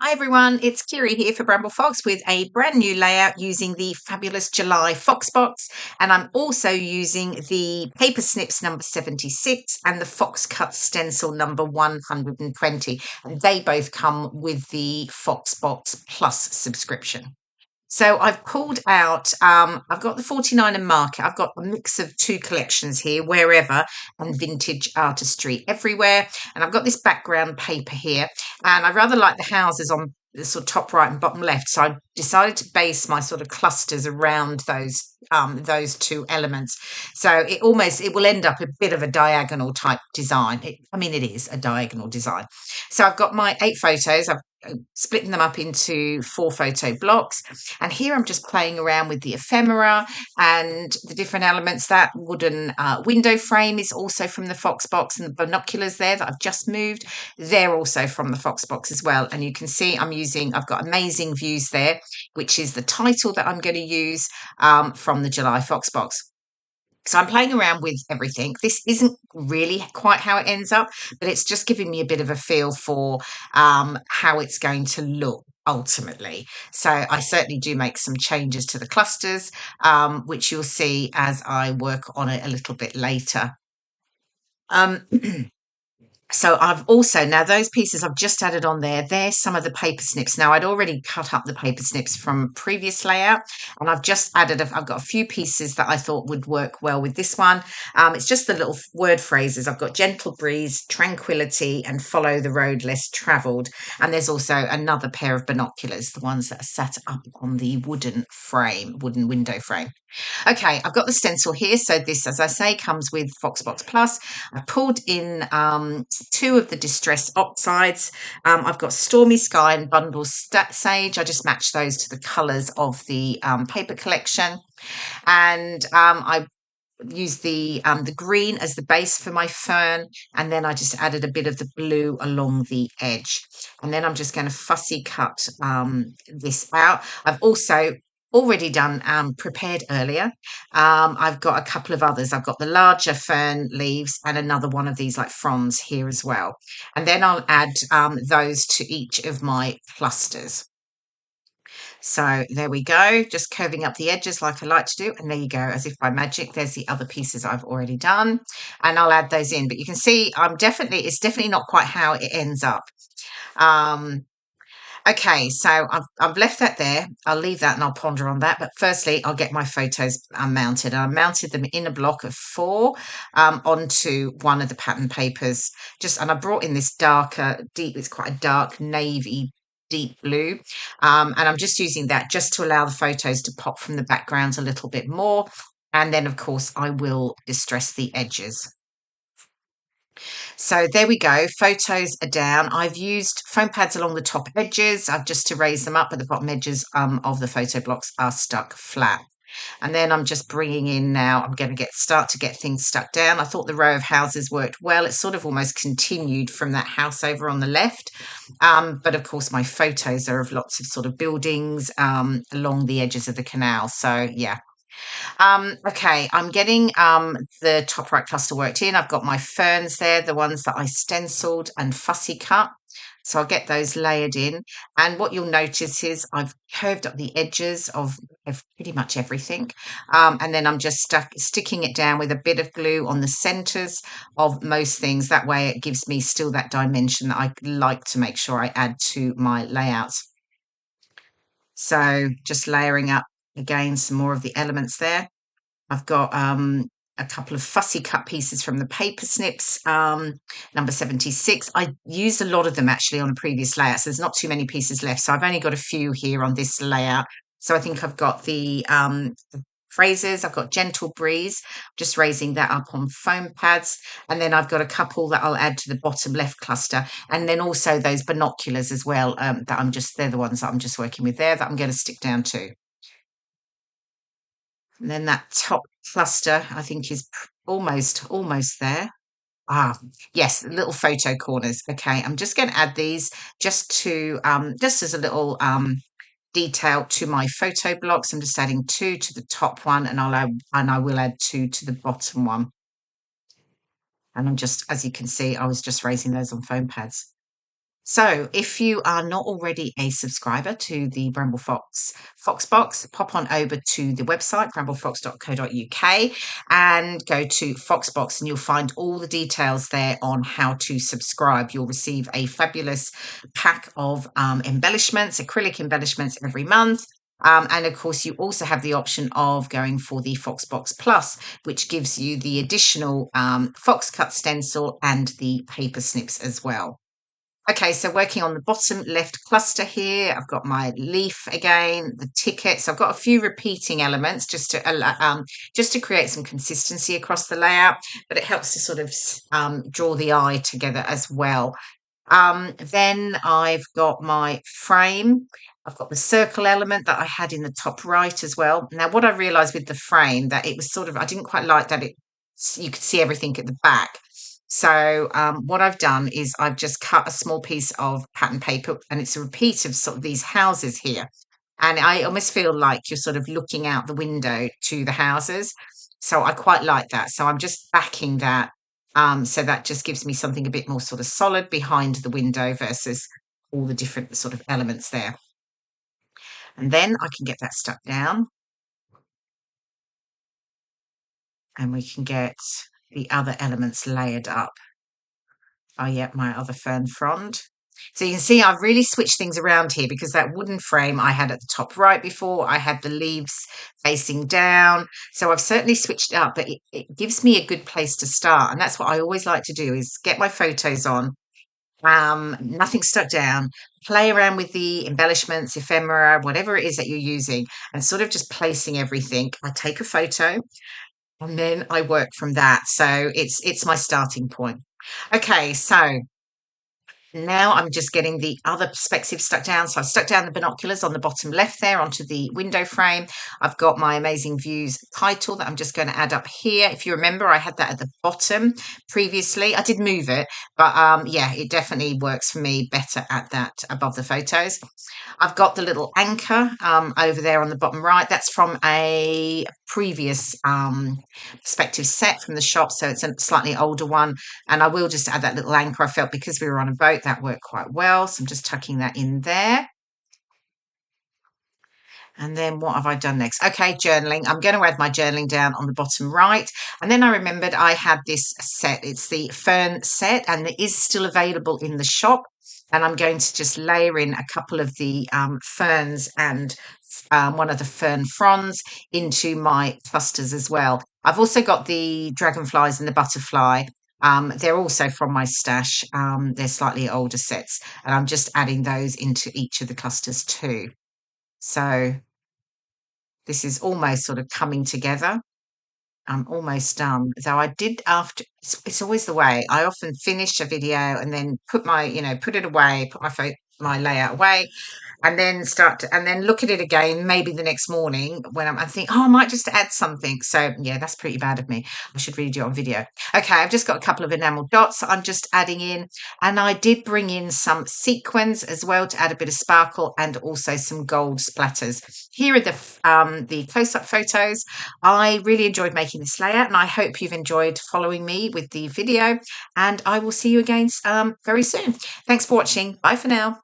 Hi everyone, it's Kirei here for Bramble Fox with a brand new layout using the fabulous July Fox box, and I'm also using the Paper Snips number 76 and the Fox Cut stencil number 120, and they both come with the Fox Box Plus subscription. So I've pulled out, I've got the 49 and Market. I've got a mix of two collections here, Wherever and Vintage Artistry Everywhere. And I've got this background paper here. And I rather like the houses on the sort of top right and bottom left. So I decided to base my sort of clusters around those two elements. So it will end up a bit of a diagonal type design. It is a diagonal design. So I've got my 8 photos. I've splitting them up into 4 photo blocks, and here I'm just playing around with the ephemera and the different elements. That wooden window frame is also from the Fox box, and the binoculars there that I've just moved, they're also from the Fox box as well. And you can see I've got Amazing Views there, which is the title that I'm going to use from the July Fox box. So I'm playing around with everything. This isn't really quite how it ends up, but it's just giving me a bit of a feel for how it's going to look ultimately. So I certainly do make some changes to the clusters, which you'll see as I work on it a little bit later. Um, So I've also, now those pieces I've just added on there, they're some of the paper snips. Now I'd already cut up the paper snips from previous layout, and I've just added, I've got a few pieces that I thought would work well with this one. It's just the little word phrases. I've got gentle breeze, tranquility, and follow the road less travelled. And there's also another pair of binoculars, the ones that are sat up on the wooden window frame. Okay, I've got the stencil here. So this, as I say, comes with Foxbox Plus. I've pulled in 2 of the Distress Oxides. I've got Stormy Sky and Bundle Sage. I just matched those to the colours of the paper collection. And I used the green as the base for my fern, and then I just added a bit of the blue along the edge. And then I'm just going to fussy cut this out. I've also already done prepared earlier. I've got a couple of others. I've got the larger fern leaves and another one of these like fronds here as well. And then I'll add those to each of my clusters. So there we go, just curving up the edges like I like to do. And there you go, as if by magic, there's the other pieces I've already done. And I'll add those in. But you can see it's definitely not quite how it ends up. Okay, so I've left that there. I'll leave that and I'll ponder on that. But firstly, I'll get my photos mounted. I mounted them in a block of 4 onto one of the pattern papers. And I brought in this it's quite a dark navy deep blue. And I'm just using that just to allow the photos to pop from the backgrounds a little bit more. And then, of course, I will distress the edges. So there we go. Photos are down. I've used foam pads along the top edges. I've just to raise them up, but the bottom edges of the photo blocks are stuck flat. And then I'm just bringing in now, I'm going to start to get things stuck down. I thought the row of houses worked well. It's sort of almost continued from that house over on the left. But of course, my photos are of lots of sort of buildings along the edges of the canal. So yeah. Okay, I'm getting the top right cluster worked in. I've got my ferns there, the ones that I stenciled and fussy cut. So I'll get those layered in. And what you'll notice is I've curved up the edges of pretty much everything. And then I'm just sticking it down with a bit of glue on the centers of most things. That way it gives me still that dimension that I like to make sure I add to my layouts. So just layering up again some more of the elements there. I've got a couple of fussy cut pieces from the Paper Snips, number 76. I used a lot of them actually on a previous layout, so there's not too many pieces left. So I've only got a few here on this layout. So I think I've got the phrases. I've got Gentle Breeze, just raising that up on foam pads. And then I've got a couple that I'll add to the bottom left cluster. And then also those binoculars as well, they're the ones that I'm just working with there that I'm going to stick down too. And then that top cluster, I think, is almost there. Ah, yes, little photo corners. Okay, I'm just going to add these just as a little detail to my photo blocks. I'm just adding 2 to the top one, and I will add 2 to the bottom one. And I'm just, as you can see, I was just raising those on foam pads. So, if you are not already a subscriber to the Bramble Fox Foxbox, pop on over to the website bramblefox.co.uk and go to Foxbox, and you'll find all the details there on how to subscribe. You'll receive a fabulous pack of embellishments, acrylic embellishments every month. And of course, you also have the option of going for the Foxbox Plus, which gives you the additional Fox cut stencil and the paper snips as well. Okay, so working on the bottom left cluster here, I've got my leaf again, the tickets. I've got a few repeating elements just to create some consistency across the layout, but it helps to sort of draw the eye together as well. Then I've got my frame. I've got the circle element that I had in the top right as well. Now, what I realized with the frame that it was sort of, I didn't quite like that you could see everything at the back. So what I've done is I've just cut a small piece of pattern paper, and it's a repeat of sort of these houses here. And I almost feel like you're sort of looking out the window to the houses. So I quite like that. So I'm just backing that, so that just gives me something a bit more sort of solid behind the window versus all the different sort of elements there. And then I can get that stuck down, and we can get the other elements layered up. Oh, yeah, my other fern frond. So you can see I've really switched things around here, because that wooden frame I had at the top right before, I had the leaves facing down. So I've certainly switched it up, but it gives me a good place to start. And that's what I always like to do, is get my photos on, nothing stuck down, play around with the embellishments, ephemera, whatever it is that you're using, and sort of just placing everything. I take a photo and then I work from that. So it's my starting point. Okay, so now I'm just getting the other perspective stuck down. So I've stuck down the binoculars on the bottom left there onto the window frame. I've got my Amazing Views title that I'm just going to add up here. If you remember, I had that at the bottom previously. I did move it, but yeah, it definitely works for me better at that above the photos. I've got the little anchor over there on the bottom right. That's from a previous perspective set from the shop, so it's a slightly older one. And I will just add that little anchor. I felt because we were on a boat, that worked quite well. So I'm just tucking that in there. And then what have I done next? Okay, journaling. I'm going to add my journaling down on the bottom right. And then I remembered I had this set. It's the Fern set, and it is still available in the shop. And I'm going to just layer in a couple of the ferns and one of the fern fronds into my clusters as well. I've also got the dragonflies and the butterfly. They're also from my stash. They're slightly older sets, and I'm just adding those into each of the clusters too. So this is almost sort of coming together. I'm almost done. Though I did after, it's always the way. I often finish a video and then put my, put it away, put my layout away, and then and then look at it again, maybe the next morning when I think, oh, I might just add something. So yeah, that's pretty bad of me. I should really do it on video. Okay, I've just got a couple of enamel dots I'm just adding in, and I did bring in some sequins as well to add a bit of sparkle, and also some gold splatters. Here are the close-up photos. I really enjoyed making this layout, and I hope you've enjoyed following me with the video, and I will see you again very soon. Thanks for watching. Bye for now.